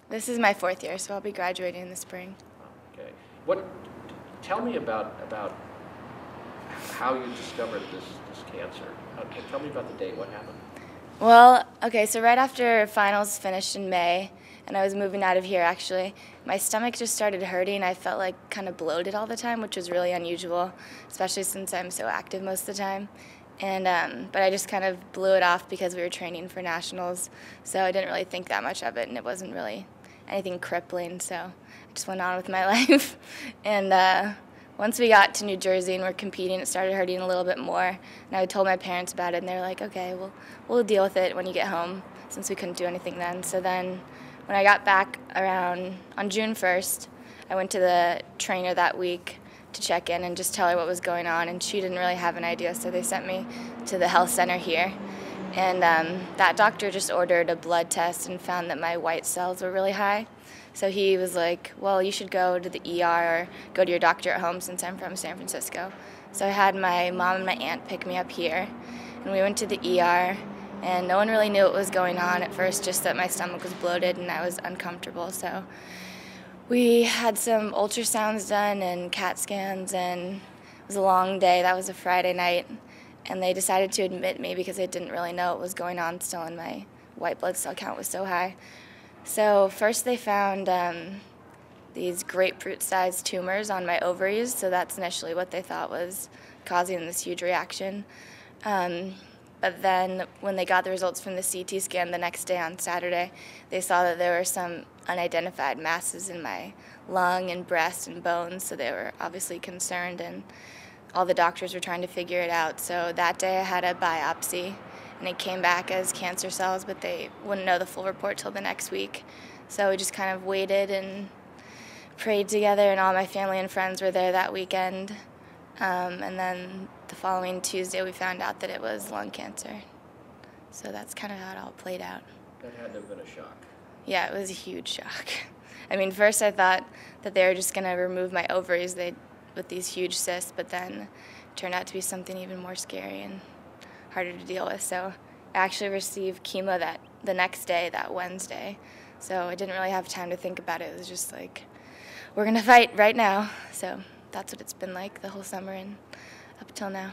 This is my 4th year, so I'll be graduating in the spring. Okay. Tell me about how you discovered this cancer. Tell me about the day. What happened? Well, okay, so right after finals finished in May, and I was moving out of here actually, my stomach just started hurting. I felt like kind of bloated all the time, which was really unusual, especially since I'm so active most of the time. And but I just kind of blew it off because we were training for nationals, so I didn't really think that much of it, and it wasn't really anything crippling, so I just went on with my life. And once we got to New Jersey and we're competing, it started hurting a little bit more. And I told my parents about it, and they were like, okay, we'll deal with it when you get home, since we couldn't do anything then. So then when I got back on June 1st, I went to the trainer that week to check in and just tell her what was going on, and she didn't really have an idea, so they sent me to the health center here. And that doctor just ordered a blood test and found that my white cells were really high. So he was like, well, you should go to the ER or go to your doctor at home, since I'm from San Francisco. So I had my mom and my aunt pick me up here, and we went to the ER, and no one really knew what was going on at first, just that my stomach was bloated and I was uncomfortable. So we had some ultrasounds done and CAT scans, and it was a long day. That was a Friday night, and they decided to admit me because they didn't really know what was going on still, and my white blood cell count was so high. So first they found these grapefruit-sized tumors on my ovaries, so that's initially what they thought was causing this huge reaction. But then when they got the results from the CT scan the next day on Saturday, they saw that there were some unidentified masses in my lung and breast and bones, so they were obviously concerned, and all the doctors were trying to figure it out. So that day I had a biopsy, and it came back as cancer cells, but they wouldn't know the full report till the next week. So we just kind of waited and prayed together, and all my family and friends were there that weekend. And then the following Tuesday we found out that it was lung cancer. So that's kind of how it all played out. That had to have been a shock. Yeah, it was a huge shock. I mean, first I thought that they were just going to remove my ovaries with these huge cysts, but then it turned out to be something even more scary and harder to deal with. So I actually received chemo the next day, that Wednesday. So I didn't really have time to think about it. It was just like, we're going to fight right now. So that's what it's been like the whole summer and up till now.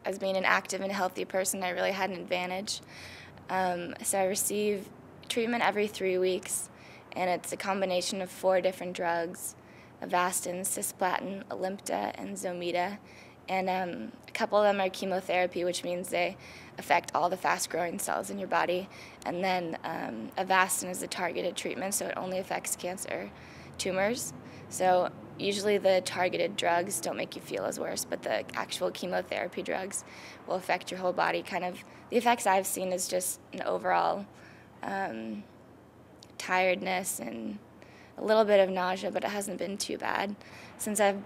As being an active and healthy person, I really had an advantage. So I receive treatment every 3 weeks, and it's a combination of 4 different drugs: Avastin, cisplatin, Alimta, and Zometa. And a couple of them are chemotherapy, which means they affect all the fast-growing cells in your body. And then Avastin is a targeted treatment, so it only affects cancer tumors. So usually the targeted drugs don't make you feel as worse, but the actual chemotherapy drugs will affect your whole body. Kind of the effects I've seen is just an overall tiredness and a little bit of nausea, but it hasn't been too bad. Since I've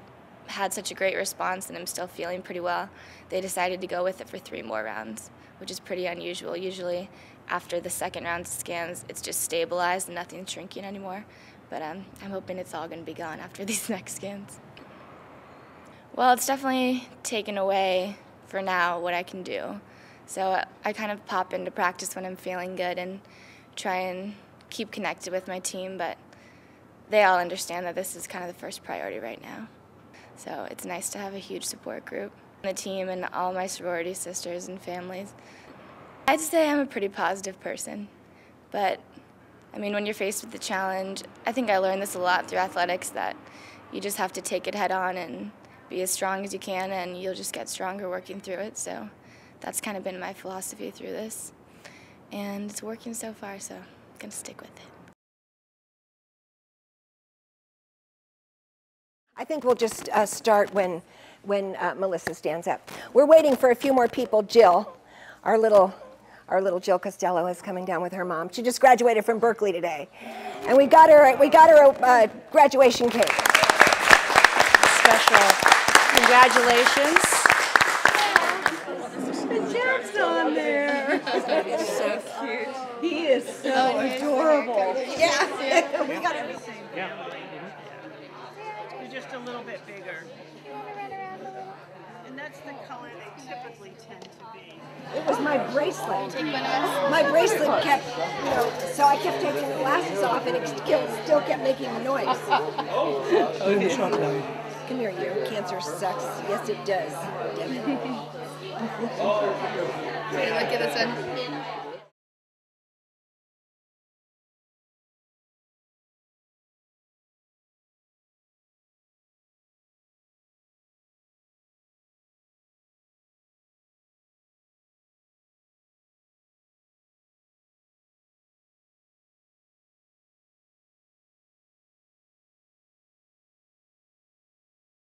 had such a great response and I'm still feeling pretty well, they decided to go with it for 3 more rounds, which is pretty unusual. Usually after the second round of scans, it's just stabilized and nothing's shrinking anymore. But I'm hoping it's all going to be gone after these next scans. Well, it's definitely taken away, for now, what I can do. So I kind of pop into practice when I'm feeling good and try and keep connected with my team, but they all understand that this is kind of the first priority right now. So it's nice to have a huge support group, the team and all my sorority sisters and families. I'd say I'm a pretty positive person, but I mean, when you're faced with the challenge, I think I learned this a lot through athletics, that you just have to take it head on and be as strong as you can, and you'll just get stronger working through it. So that's kind of been my philosophy through this, and it's working so far, so I'm going to stick with it. I think we'll just start when Melissa stands up. We're waiting for a few more people. Jill, our little Jill Costello, is coming down with her mom. She just graduated from Berkeley today, and we got her a graduation cake. Special congratulations. And Jeff's on there. So cute. He is so adorable. Yeah. We got everything. You're just a little bit bigger. And That's the color they typically tend to be. It was my bracelet. My bracelet kept, so I kept taking the glasses off and it still kept making the noise. Come here, you. Cancer sucks. Yes, it does. Damn it. Look at this one.